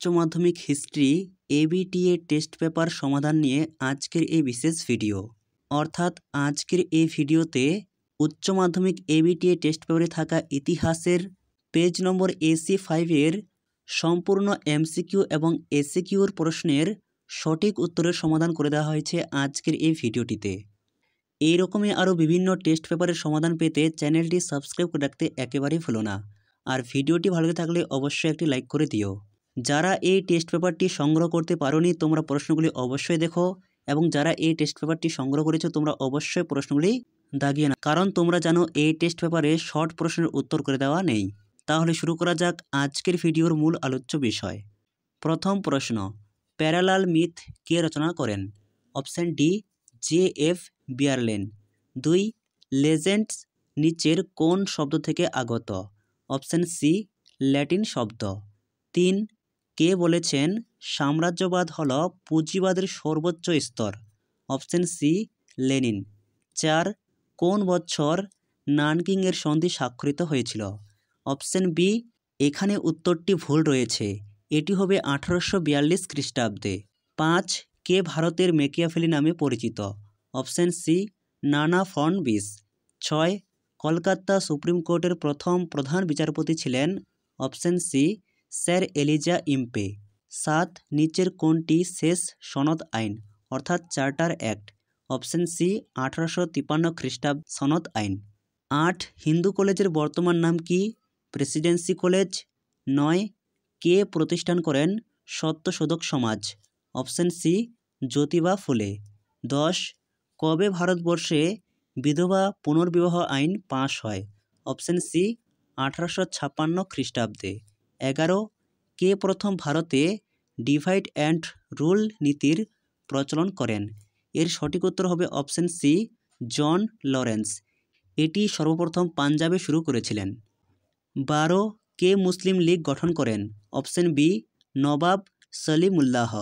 উচ্চ মাধ্যমিক history ABTA test paper সমাধান নিয়ে আজকের এই বিশেষ ভিডিও। অর্থাৎ আজকের এই ভিডিওতে উচ্চ মাধ্যমিক এবিটিএ টেস্ট পেপারে থাকা ইতিহাসের পেজ নম্বর AC5 সম্পূর্ণ এমসিকিউ এবং এসিকিউর প্রশ্নের সঠিক উত্তরের সমাধান করে দেওয়া হয়েছে আজকের এই ভিডিওটিতে। এইরকমই আরও বিভিন্ন টেস্ট পেপারের সমাধান পেতে চ্যানেলটি সাবস্ক্রাইব করে রাখতে একেবারেই ভুলো না। আর ভিডিওটি ভালো থাকলে অবশ্যই একটি লাইক করে দিও। যারা এই টেস্ট পেপারটি সংগ্রহ করতে পারোনি তোমরা প্রশ্নগুলি অবশ্যই দেখো, এবং যারা এই টেস্ট পেপারটি সংগ্রহ করেছো তোমরা অবশ্যই প্রশ্নগুলি দাগিয়ে না, কারণ তোমরা জানো এই টেস্ট পেপারে শর্ট প্রশ্নের উত্তর করে দেওয়া নেই। তাহলে শুরু করা যাক আজকের ভিডিওর মূল আলোচ্য বিষয়। প্রথম প্রশ্ন, প্যারালাল মিথ কে রচনা করেন? Option D JF বিয়ারলেন। 2. লেজেন্ডস নিচের কোন শব্দ থেকে আগত? অপশান সি ল্যাটিন শব্দ। 3. কে বলেছেন সাম্রাজ্যবাদ হল পুঁজিবাদের সর্বোচ্চ স্তর? Option C Lenin. 4. কোন বছর নানকিংয়ের সন্ধি স্বাক্ষরিত হয়েছিল? Option B. এখানে উত্তরটি ভুল রয়েছে, এটি হবে 1842 খ্রিস্টাব্দে। 5. কে ভারতের মেকিয়াভেলি নামে পরিচিত? অপশান সি নানা ফড়নবিস। 6. কলকাতা সুপ্রিম কোর্টের প্রথম প্রধান বিচারপতি ছিলেন? Option C sir Elijah Impey. 7. নিচের কোনটি শেষ সনদ আইন অর্থাৎ চার্টার অ্যাক্ট? অপশান সি 1853 খ্রিস্টাব্দ সনদ আইন। 8. হিন্দু কলেজের বর্তমান নাম কি? Presidency college. 9. কে প্রতিষ্ঠান করেন সত্যশোধক সমাজ? অপশান সি জ্যোতিবা ফুলে। 10. কবে ভারতবর্ষে বিধবা পুনর্বিবাহ আইন পাশ হয়? অপশান সি 1856 খ্রিস্টাব্দে। 11. কে প্রথম ভারতে ডিভাইড অ্যান্ড রুল নীতির প্রচলন করেন? এর সঠিক উত্তর হবে অপশান সি জন লরেন্স। এটি সর্বপ্রথম পাঞ্জাবে শুরু করেছিলেন। 12. কে মুসলিম লীগ গঠন করেন? অপশান বি নবাব সলিমুল্লাহ।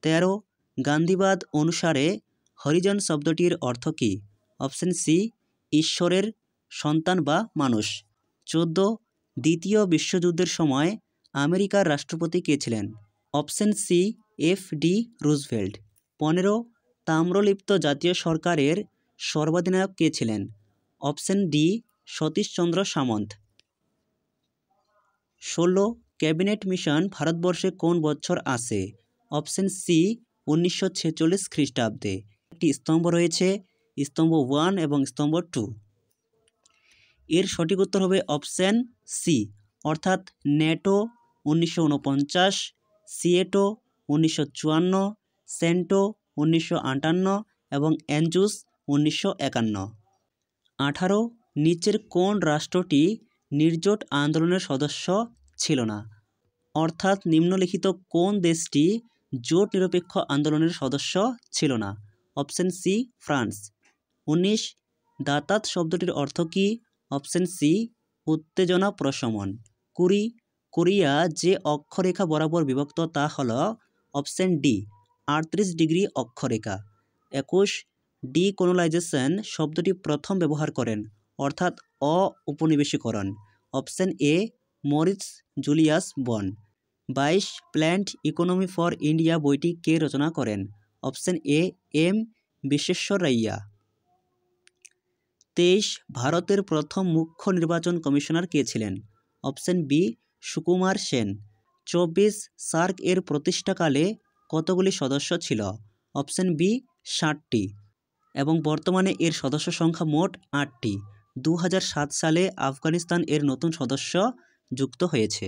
13. গান্ধীবাদ অনুসারে হরিজন শব্দটির অর্থ কী? অপশান সি ঈশ্বরের সন্তান বা মানুষ। 14. দ্বিতীয় বিশ্বযুদ্ধের সময় আমেরিকার রাষ্ট্রপতি কে ছিলেন? Option C FD Roosevelt. 15. তাম্রলিপ্ত জাতীয় সরকারের সর্বাধিনায়ক কে ছিলেন? Option D Satishchandra Samanta. 16. Cabinet mission ভারতবর্ষে কোন বছর আসে? অপশান সি 1946 খ্রিস্টাব্দে। একটি স্তম্ভ রয়েছে, স্তম্ভ 1 এবং স্তম্ভ 2। এর সঠিক উত্তর হবে অপশান সি অর্থাৎ নেটো 1949, সিয়েটো 1954, সেন্টো 1958 এবং অ্যাঞ্জুস 1951। 18. নিচের কোন রাষ্ট্রটি নির্জোট আন্দোলনের সদস্য ছিল না? অর্থাৎ নিম্নলিখিত কোন দেশটি জোট নিরপেক্ষ আন্দোলনের সদস্য ছিল না? Option C France. 19. দাতাত শব্দটির অর্থ কী? অপশান সি উত্তেজনা প্রশমন। 20. কোরিয়া যে অক্ষরেখা বরাবর বিভক্ত তা হল? অপশান ডি 38 ডিগ্রি অক্ষরেখা। 21. ডিকোলোনাইজেশন শব্দটি প্রথম ব্যবহার করেন অর্থাৎ অ-উপনিবেশিকরণ? অপশান এ মরিস জুলিয়াস বন। 22. প্ল্যান্ড ইকোনমি ফর ইন্ডিয়া বইটি কে রচনা করেন? অপশান এ M বিশ্বেশ্বরাইয়া। 23. ভারতের প্রথম মুখ্য নির্বাচন কমিশনার কে ছিলেন? Option B Sukumar Sen. 24. SAARC এর প্রতিষ্ঠাকালে কতগুলি সদস্য ছিল? অপশান বি 60টি এবং বর্তমানে এর সদস্য সংখ্যা মোট 8টি। 2007 সালে আফগানিস্তান এর নতুন সদস্য যুক্ত হয়েছে।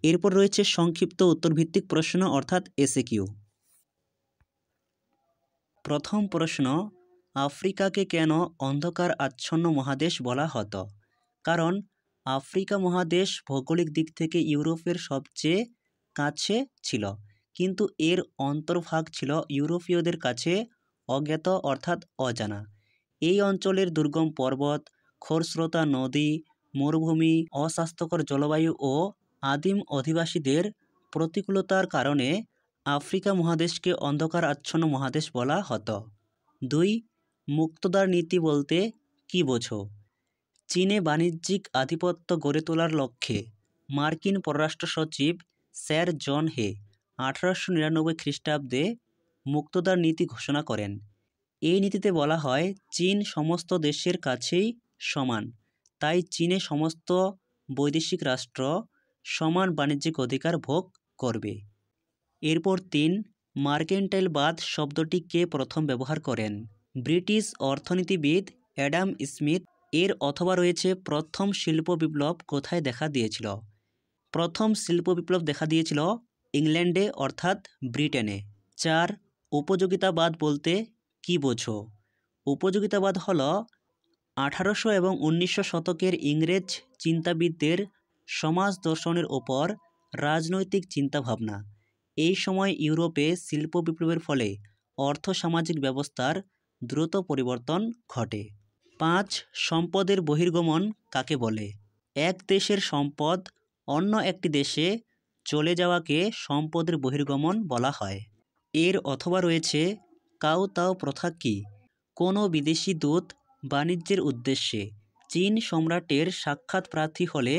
এরপর রয়েছে সংক্ষিপ্ত উত্তরভিত্তিক প্রশ্ন অর্থাৎ এসিকিউ। প্রথম প্রশ্ন, আফ্রিকাকে কেন অন্ধকার আচ্ছন্ন মহাদেশ বলা হতো? কারণ আফ্রিকা মহাদেশ ভৌগোলিক দিক থেকে ইউরোপের সবচেয়ে কাছে ছিল, কিন্তু এর অন্তর্ভাগ ছিল ইউরোপীয়দের কাছে অজ্ঞাত অর্থাৎ অজানা। এই অঞ্চলের দুর্গম পর্বত, খরস্রোতা নদী, মরুভূমি, অস্বাস্থ্যকর জলবায়ু ও আদিম অধিবাসীদের প্রতিকূলতার কারণে আফ্রিকা মহাদেশকে অন্ধকার আচ্ছন্ন মহাদেশ বলা হতো। 2. মুক্তদার নীতি বলতে কী বোঝো? চীনে বাণিজ্যিক আধিপত্য গড়ে তোলার লক্ষ্যে মার্কিন পররাষ্ট্র সচিব স্যার জন হে 1899 খ্রিস্টাব্দে মুক্তদার নীতি ঘোষণা করেন। এই নীতিতে বলা হয় চীন সমস্ত দেশের কাছেই সমান, তাই চীনে সমস্ত বৈদেশিক রাষ্ট্র সমান বাণিজ্যিক অধিকার ভোগ করবে। এরপর 3 মার্কেন্টাইলবাদ শব্দটি কে প্রথম ব্যবহার করেন? ব্রিটিশ অর্থনীতিবিদ অ্যাডাম স্মিথ। এর অথবা রয়েছে প্রথম শিল্প বিপ্লব কোথায় দেখা দিয়েছিল? প্রথম শিল্প বিপ্লব দেখা দিয়েছিল ইংল্যান্ডে অর্থাৎ ব্রিটেনে। 4 উপযোগিতাবাদ বলতে কি বোঝো? উপযোগিতাবাদ হল 1800 এবং 1900 শতকের ইংরেজ চিন্তাবিদদের সমাজ দর্শনের ওপর রাজনৈতিক চিন্তাভাবনা। এই সময় ইউরোপে শিল্প বিপ্লবের ফলে অর্থ-সামাজিক ব্যবস্থার দ্রুত পরিবর্তন ঘটে। 5 সম্পদের বহির্গমন কাকে বলে? এক দেশের সম্পদ অন্য একটি দেশে চলে যাওয়াকে সম্পদের বহির্গমন বলা হয়। এর অথবা রয়েছে কাওতাও প্রথা কি? কোনো বিদেশি দূত বাণিজ্যের উদ্দেশ্যে চীন সম্রাটের সাক্ষাৎ প্রার্থী হলে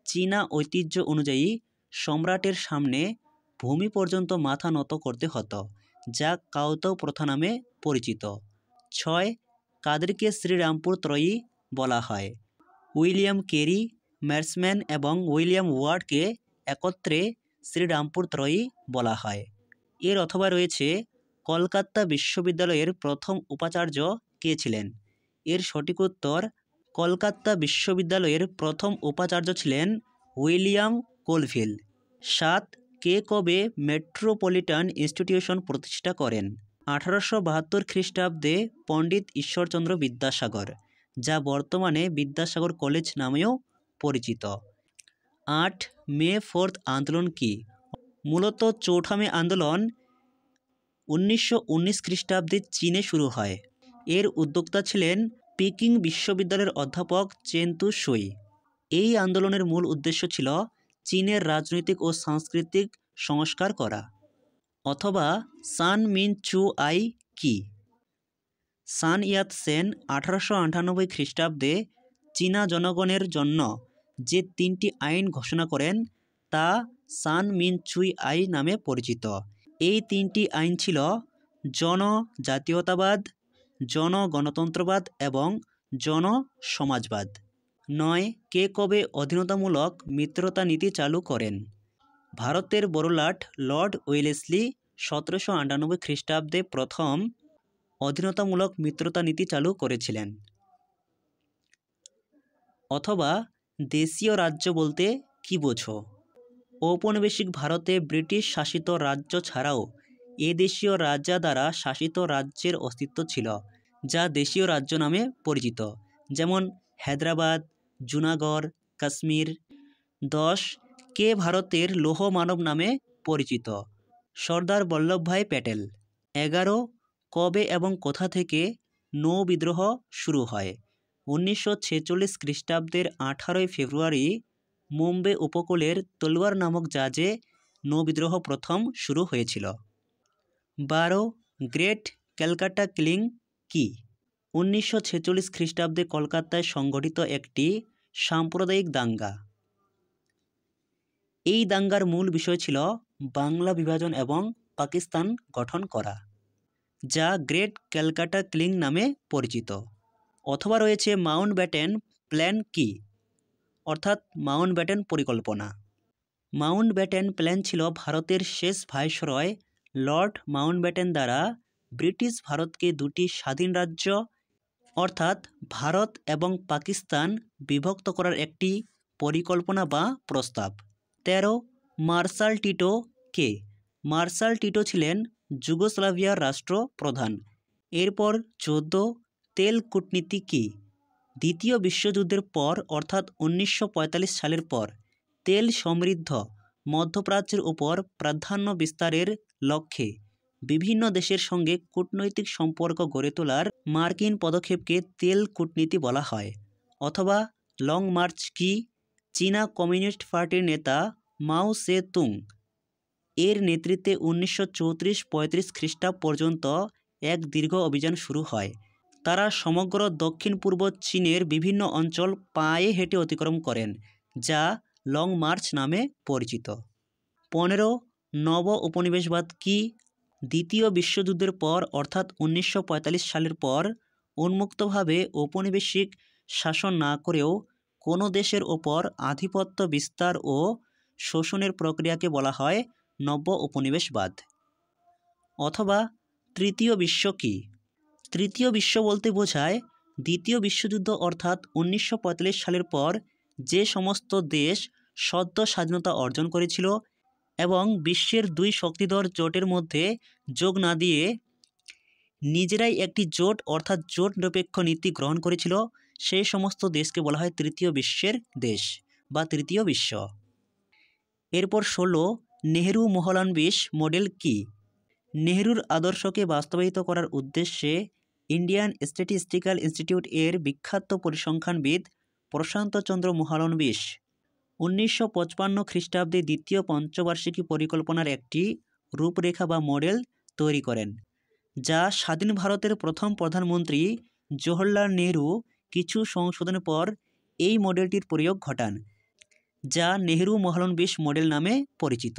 চীনা ঐতিহ্য অনুযায়ী সম্রাটের সামনে ভূমি পর্যন্ত মাথা নত করতে হতো, যা কাওতাও প্রথা নামে পরিচিত। 6 কাদেরকে শ্রীরামপুর ত্রয়ী বলা হয়? উইলিয়াম কেরি, ম্যারসম্যান এবং উইলিয়াম ওয়ার্ডকে একত্রে শ্রীরামপুর ত্রয়ী বলা হয়। এর অথবা রয়েছে কলকাতা বিশ্ববিদ্যালয়ের প্রথম উপাচার্য কে ছিলেন? এর সঠিক উত্তর কলকাতা বিশ্ববিদ্যালয়ের প্রথম উপাচার্য ছিলেন উইলিয়াম কোলভিল। 7 কে কবে মেট্রোপলিটন ইনস্টিটিউশন প্রতিষ্ঠা করেন? 1872 খ্রিস্টাব্দে পণ্ডিত ঈশ্বরচন্দ্র বিদ্যাসাগর, যা বর্তমানে বিদ্যাসাগর কলেজ নামেও পরিচিত। 8 মে 4 আন্দোলন কি? মূলত চৌঠা মে আন্দোলন 1919 খ্রিস্টাব্দে চীনে শুরু হয়। এর উদ্যোক্তা ছিলেন পিকিং বিশ্ববিদ্যালয়ের অধ্যাপক চেন তু সুই। এই আন্দোলনের মূল উদ্দেশ্য ছিল চীনের রাজনৈতিক ও সাংস্কৃতিক সংস্কার করা। অথবা সান মিন চু আই কি? সান ইয়াত সেন 1898 খ্রিস্টাব্দে চীনা জনগণের জন্য যে 3টি আইন ঘোষণা করেন তা সান মিন চুই আই নামে পরিচিত। এই 3টি আইন ছিল জনজাতীয়তাবাদ, জনগণতন্ত্রবাদ এবং জনসমাজবাদ। 9 কে কবে অধীনতামূলক মিত্রতা নীতি চালু করেন? ভারতের বড়লাট লর্ড ওয়েলেসলি 1798 খ্রিস্টাব্দে প্রথম অধীনতামূলক মিত্রতা নীতি চালু করেছিলেন। অথবা দেশীয় রাজ্য বলতে কি বোঝো? ঔপনিবেশিক ভারতে ব্রিটিশ শাসিত রাজ্য ছাড়াও এদেশীয় রাজা দ্বারা শাসিত রাজ্যের অস্তিত্ব ছিল, যা দেশীয় রাজ্য নামে পরিচিত, যেমন হায়দ্রাবাদ, জুনাগড়, কাশ্মীর। 10 কে ভারতের লৌহ মানব নামে পরিচিত? সর্দার বল্লভভাই প্যাটেল। 11 কবে এবং কোথা থেকে নৌ বিদ্রোহ শুরু হয়? 1946 খ্রিস্টাব্দের 18 ফেব্রুয়ারি মুম্বাই উপকূলের তলোয়ার নামক জাহাজে নৌ বিদ্রোহ প্রথম শুরু হয়েছিল। 12 গ্রেট ক্যালকাটা কিলিং কি? 1946 খ্রিস্টাব্দে কলকাতায় সংঘটিত একটি সাম্প্রদায়িক দাঙ্গা। এই দাঙ্গার মূল বিষয় ছিল বাংলা বিভাজন এবং পাকিস্তান গঠন করা, যা গ্রেট ক্যালকাটা কিলিং নামে পরিচিত। অথবা রয়েছে মাউন্টব্যাটেন প্ল্যান কি? অর্থাৎ মাউন্টব্যাটেন পরিকল্পনা। মাউন্টব্যাটেন প্ল্যান ছিল ভারতের শেষ ভাইসরয় লর্ড মাউন্টব্যাটেন দ্বারা ব্রিটিশ ভারতকে 2টি স্বাধীন রাজ্য অর্থাৎ ভারত এবং পাকিস্তান বিভক্ত করার একটি পরিকল্পনা বা প্রস্তাব। 13 মার্শাল টিটো কে? মার্শাল টিটো ছিলেন যুগোস্লাভিয়ার রাষ্ট্রপ্রধান। এরপর 14 তেল কূটনীতি কি? দ্বিতীয় বিশ্বযুদ্ধের পর অর্থাৎ 1945 সালের পর তেল সমৃদ্ধ মধ্যপ্রাচ্যের উপর প্রাধান্য বিস্তারের লক্ষ্যে বিভিন্ন দেশের সঙ্গে কূটনৈতিক সম্পর্ক গড়ে তোলার মার্কিন পদক্ষেপকে তেল কূটনীতি বলা হয়। অথবা লং মার্চ কি? চীনা কমিউনিস্ট পার্টির নেতা মাও সে তুং এর নেতৃত্বে 1934-35 খ্রিস্টাব্দ পর্যন্ত এক দীর্ঘ অভিযান শুরু হয়। তারা সমগ্র দক্ষিণ পূর্ব চীনের বিভিন্ন অঞ্চল পায়ে হেঁটে অতিক্রম করেন, যা লং মার্চ নামে পরিচিত। 15 নব উপনিবেশবাদ কি? দ্বিতীয় বিশ্বযুদ্ধের পর অর্থাৎ 1945 সালের পর উন্মুক্তভাবে ঔপনিবেশিক শাসন না করেও কোনো দেশের ওপর আধিপত্য বিস্তার ও শোষণের প্রক্রিয়াকে বলা হয় নব্য উপনিবেশবাদ। অথবা তৃতীয় বিশ্ব কি? তৃতীয় বিশ্ব বলতে বোঝায় দ্বিতীয় বিশ্বযুদ্ধ অর্থাৎ 1945 সালের পর যে সমস্ত দেশ সদ্য স্বাধীনতা অর্জন করেছিল এবং বিশ্বের দুই শক্তিধর জোটের মধ্যে যোগ না দিয়ে নিজেরাই একটি জোট অর্থাৎ জোট নিরপেক্ষ নীতি গ্রহণ করেছিল, সেই সমস্ত দেশকে বলা হয় তৃতীয় বিশ্বের দেশ বা তৃতীয় বিশ্ব। এরপর 16 নেহেরু মহলানবিশ মডেল কি? নেহেরুর আদর্শকে বাস্তবায়িত করার উদ্দেশ্যে ইন্ডিয়ান স্ট্যাটিস্টিক্যাল ইনস্টিটিউট এর বিখ্যাত পরিসংখ্যানবিদ প্রশান্ত চন্দ্র মহলানবিশ 1955 খ্রিস্টাব্দে দ্বিতীয় পঞ্চবার্ষিকী পরিকল্পনার একটি রূপরেখা বা মডেল তৈরি করেন, যা স্বাধীন ভারতের প্রথম প্রধানমন্ত্রী জওহরলাল নেহেরু কিছু সংশোধনের পর এই মডেলটির প্রয়োগ ঘটান, যা নেহেরু মহলানবিশ মডেল নামে পরিচিত।